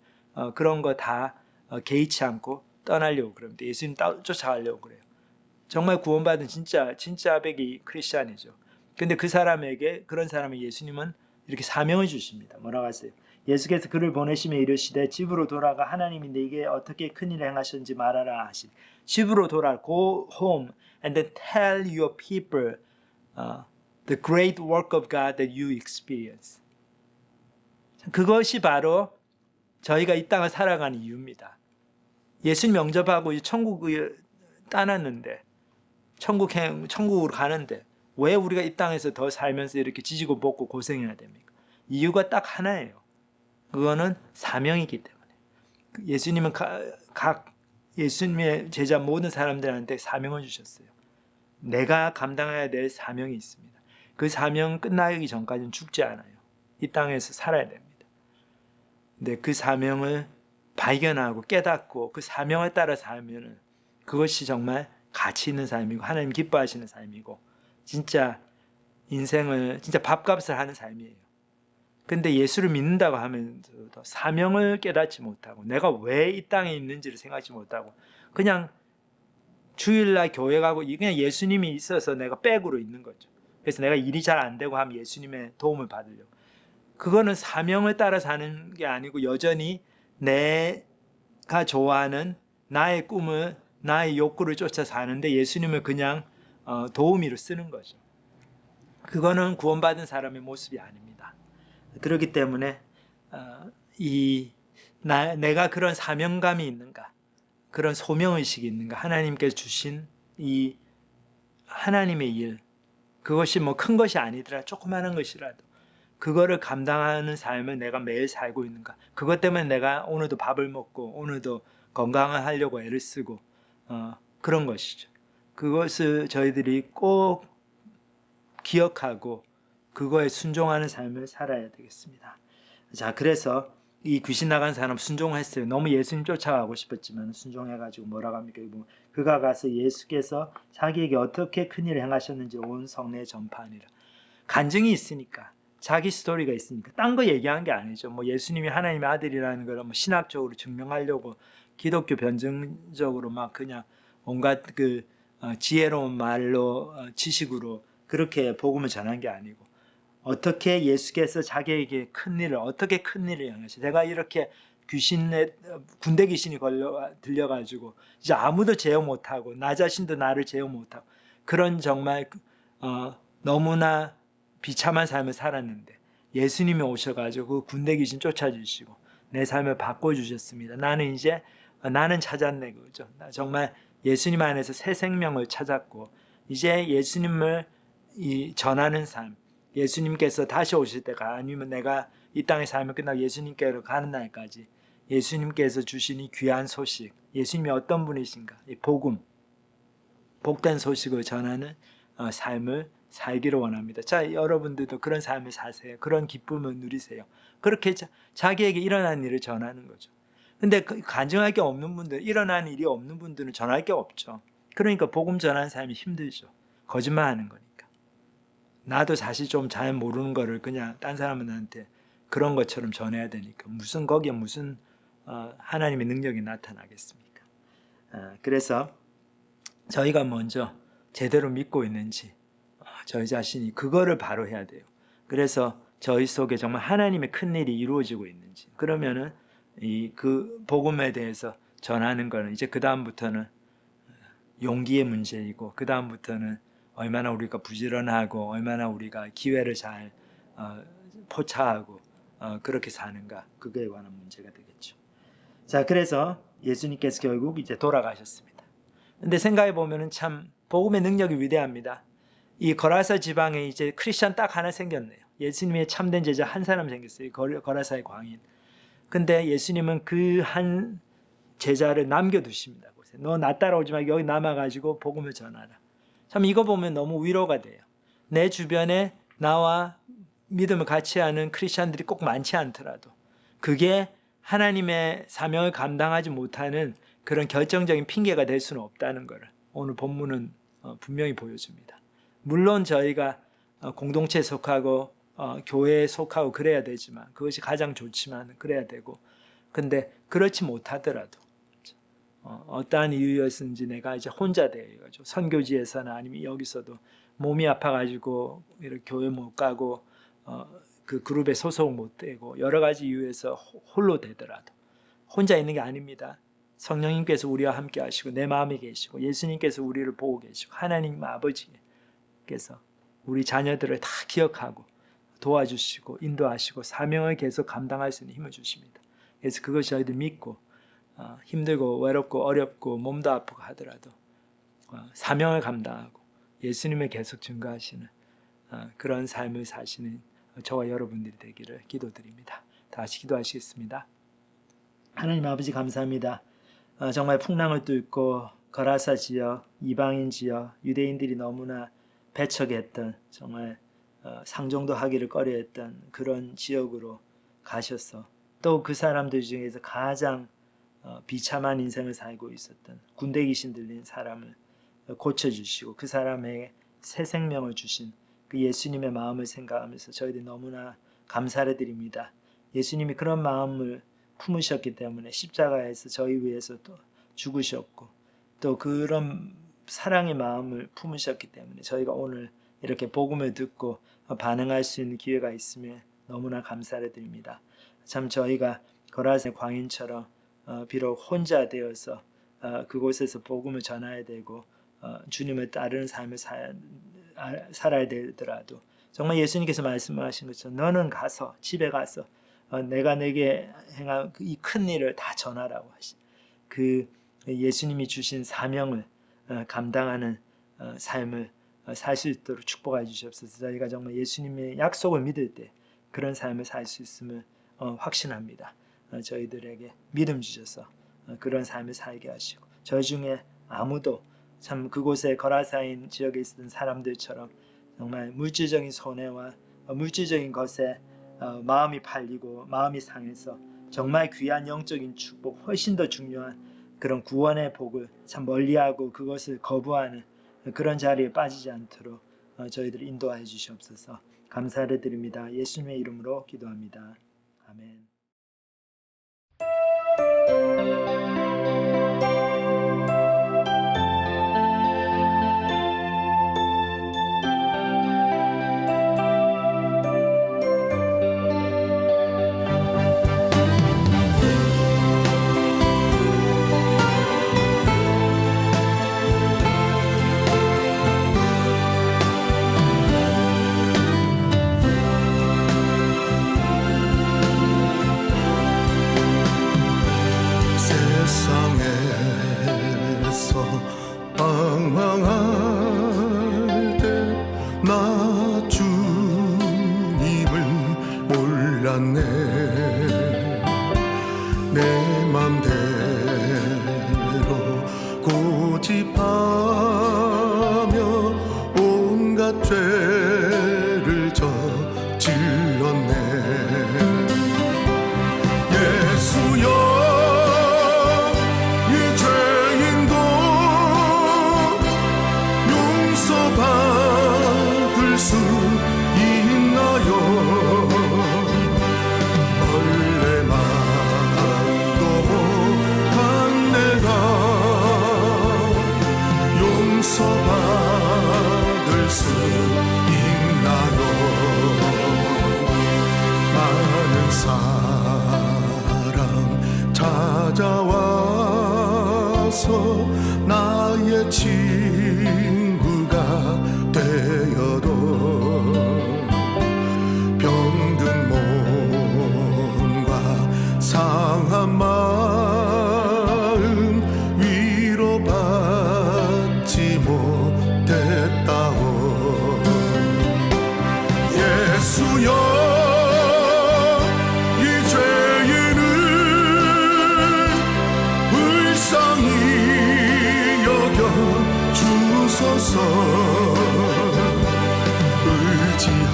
그런 거 다 개의치 않고 떠나려고 그럽니다. 예수님 쫓아가려고 그래요. 정말 구원받은 진짜 백이 크리스찬이죠. 근데 그 사람에게 그런 사람의 예수님은 이렇게 사명을 주십니다. 뭐라고 하세요? 예수께서 그를 보내시며 이르시되 집으로 돌아가 하나님이 네게 어떻게 큰일을 행하셨는지 말하라 하시니 집으로 돌아 go home and then tell your people the great work of God that you experience. 그것이 바로 저희가 이 땅을 살아가는 이유입니다. 예수님 영접하고 천국을 떠났는데 천국으로 가는데 왜 우리가 이 땅에서 더 살면서 이렇게 지지고 볶고 고생해야 됩니까? 이유가 딱 하나예요. 그거는 사명이기 때문에. 예수님은 예수님의 제자 모든 사람들한테 사명을 주셨어요. 내가 감당해야 될 사명이 있습니다. 그 사명 끝나기 전까지는 죽지 않아요. 이 땅에서 살아야 됩니다. 근데 그 사명을 발견하고 깨닫고 그 사명을 따라 살면 그것이 정말 가치 있는 삶이고 하나님 기뻐하시는 삶이고 진짜 인생을 진짜 밥값을 하는 삶이에요. 근데 예수를 믿는다고 하면서도 사명을 깨닫지 못하고 내가 왜 이 땅에 있는지를 생각하지 못하고 그냥 주일날 교회 가고 그냥 예수님이 있어서 내가 백으로 있는 거죠. 그래서 내가 일이 잘 안 되고 하면 예수님의 도움을 받으려고. 그거는 사명을 따라 사는 게 아니고 여전히 내가 좋아하는 나의 꿈을 나의 욕구를 쫓아 사는데 예수님을 그냥 도우미로 쓰는 거죠. 그거는 구원받은 사람의 모습이 아닙니다. 그렇기 때문에 내가 그런 사명감이 있는가, 그런 소명의식이 있는가, 하나님께서 주신 이 하나님의 일, 그것이 뭐 큰 것이 아니더라 조그마한 것이라도 그거를 감당하는 삶을 내가 매일 살고 있는가, 그것 때문에 내가 오늘도 밥을 먹고 오늘도 건강을 하려고 애를 쓰고 그런 것이죠. 그것을 저희들이 꼭 기억하고 그거에 순종하는 삶을 살아야 되겠습니다. 자, 그래서 이 귀신 나간 사람 순종했어요. 너무 예수님 쫓아가고 싶었지만 순종해가지고 뭐라고 합니까? 그가 가서 예수께서 자기에게 어떻게 큰일을 행하셨는지 온 성내에 전파하니라. 간증이 있으니까, 자기 스토리가 있으니까 딴 거 얘기한 게 아니죠. 뭐 예수님이 하나님의 아들이라는 걸 뭐 신학적으로 증명하려고 기독교 변증적으로 막 그냥 온갖 그 지혜로운 말로 지식으로 그렇게 복음을 전한 게 아니고, 어떻게 예수께서 자기에게 큰 일을, 어떻게 큰 일을 행하시, 내가 이렇게 군대 귀신이 들려가지고 이제 아무도 제어 못하고 나 자신도 나를 제어 못하고 그런 정말 너무나 비참한 삶을 살았는데 예수님이 오셔가지고 그 군대 귀신 쫓아주시고 내 삶을 바꿔주셨습니다. 나는 찾았네, 그죠? 정말 예수님 안에서 새 생명을 찾았고, 이제 예수님을 전하는 삶, 예수님께서 다시 오실 때가 아니면 내가 이 땅의 삶을 끝나고 예수님께로 가는 날까지 예수님께서 주신 이 귀한 소식, 예수님이 어떤 분이신가, 이 복음, 복된 소식을 전하는 삶을 살기를 원합니다. 자, 여러분들도 그런 삶을 사세요. 그런 기쁨을 누리세요. 그렇게 자기에게 일어난 일을 전하는 거죠. 근데 간증할 게 없는 분들, 일어난 일이 없는 분들은 전할 게 없죠. 그러니까 복음 전하는 삶이 힘들죠. 거짓말하는 거니까. 나도 사실 좀 잘 모르는 거를 그냥 딴 사람한테 그런 것처럼 전해야 되니까 거기에 무슨 하나님의 능력이 나타나겠습니까? 그래서 저희가 먼저 제대로 믿고 있는지 저희 자신이 그거를 바로 해야 돼요. 그래서 저희 속에 정말 하나님의 큰 일이 이루어지고 있는지, 그러면은 그 복음에 대해서 전하는 거는 이제 그 다음부터는 용기의 문제이고, 그 다음부터는 얼마나 우리가 부지런하고 얼마나 우리가 기회를 잘 포착하고 그렇게 사는가, 그거에 관한 문제가 되겠죠. 자, 그래서 예수님께서 결국 이제 돌아가셨습니다. 근데 생각해 보면은 참 복음의 능력이 위대합니다. 이 거라사 지방에 이제 크리스천 딱 하나 생겼네요. 예수님의 참된 제자 한 사람 생겼어요. 거라사의 광인. 근데 예수님은 그 한 제자를 남겨두십니다. 너 나 따라오지 말고 여기 남아가지고 복음을 전하라. 참 이거 보면 너무 위로가 돼요. 내 주변에 나와 믿음을 같이 하는 크리스천들이 꼭 많지 않더라도 그게 하나님의 사명을 감당하지 못하는 그런 결정적인 핑계가 될 수는 없다는 것을 오늘 본문은 분명히 보여줍니다. 물론 저희가 공동체에 속하고 교회에 속하고 그래야 되지만, 그것이 가장 좋지만 그래야 되고, 근데 그렇지 못하더라도 어떠한 이유였는지 내가 이제 혼자 되어가지고 선교지에서나 아니면 여기서도 몸이 아파가지고 이렇게 교회 못 가고 그 그룹에 소속 못 되고 여러 가지 이유에서 홀로 되더라도 혼자 있는 게 아닙니다. 성령님께서 우리와 함께 하시고 내 마음에 계시고 예수님께서 우리를 보고 계시고 하나님 아버지께서 우리 자녀들을 다 기억하고 도와주시고 인도하시고 사명을 계속 감당할 수 있는 힘을 주십니다. 그래서 그것이 저희들 믿고 힘들고 외롭고 어렵고 몸도 아프고 하더라도 사명을 감당하고 예수님을 계속 증거하시는 그런 삶을 사시는 저와 여러분들이 되기를 기도드립니다. 다시 기도하시겠습니다. 하나님 아버지 감사합니다. 정말 풍랑을 뚫고 거라사 지역, 이방인 지역, 유대인들이 너무나 배척했던, 정말 상종도 하기를 꺼려했던 그런 지역으로 가셔서 또 그 사람들 중에서 가장 비참한 인생을 살고 있었던 군대 귀신 들린 사람을 고쳐주시고 그 사람에게 새 생명을 주신 그 예수님의 마음을 생각하면서 저희들이 너무나 감사를 드립니다. 예수님이 그런 마음을 품으셨기 때문에 십자가에서 저희 위해서 또 죽으셨고 또 그런 사랑의 마음을 품으셨기 때문에 저희가 오늘 이렇게 복음을 듣고 반응할 수 있는 기회가 있으면 너무나 감사를 드립니다. 참 저희가 거라사의 광인처럼 비록 혼자 되어서 그곳에서 복음을 전해야 되고 주님을 따르는 삶을 살아야 되더라도 정말 예수님께서 말씀하신 것처럼 너는 가서 집에 가서 내가 내게 행한 이 큰 일을 다 전하라고 하신 그 예수님이 주신 사명을 감당하는 삶을 살 수 있도록 축복해 주시옵소서. 저희가 정말 예수님의 약속을 믿을 때 그런 삶을 살 수 있음을 확신합니다. 저희들에게 믿음 주셔서 그런 삶을 살게 하시고 저희 중에 아무도 참 그곳에 거라사인 지역에 있던 사람들처럼 정말 물질적인 손해와 물질적인 것에 마음이 팔리고 마음이 상해서 정말 귀한 영적인 축복, 훨씬 더 중요한 그런 구원의 복을 참 멀리하고 그것을 거부하는 그런 자리에 빠지지 않도록 저희들 인도하여 주시옵소서. 감사를 드립니다. 예수님의 이름으로 기도합니다. 아멘. 세상에서 방황할 때 나 주님을 몰랐네. 내 맘대로 고집하며 온갖 죄를 저질렀네. 예수여 받을 수 있나요? 벌레만도 못한 내가 용서받을 수 있나요? 많은 사람 찾아와서 나의 친구가 되어도 병든 몸과 상한 마음 위로받지 못했다오. 예수여 이 죄인을 불쌍히 여겨 주소서. 의지할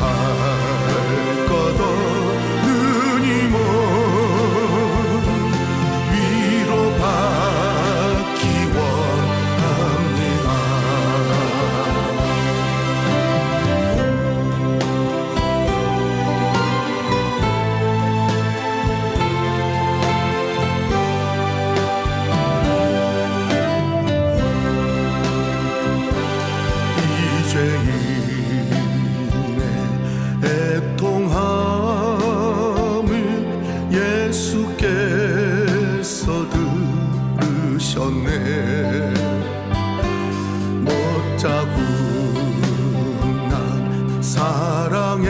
것 없으니 뭐 위로받기 원합니다. 이 죄인의 애통함을 예수께서 들으셨네. 못자국난 사랑의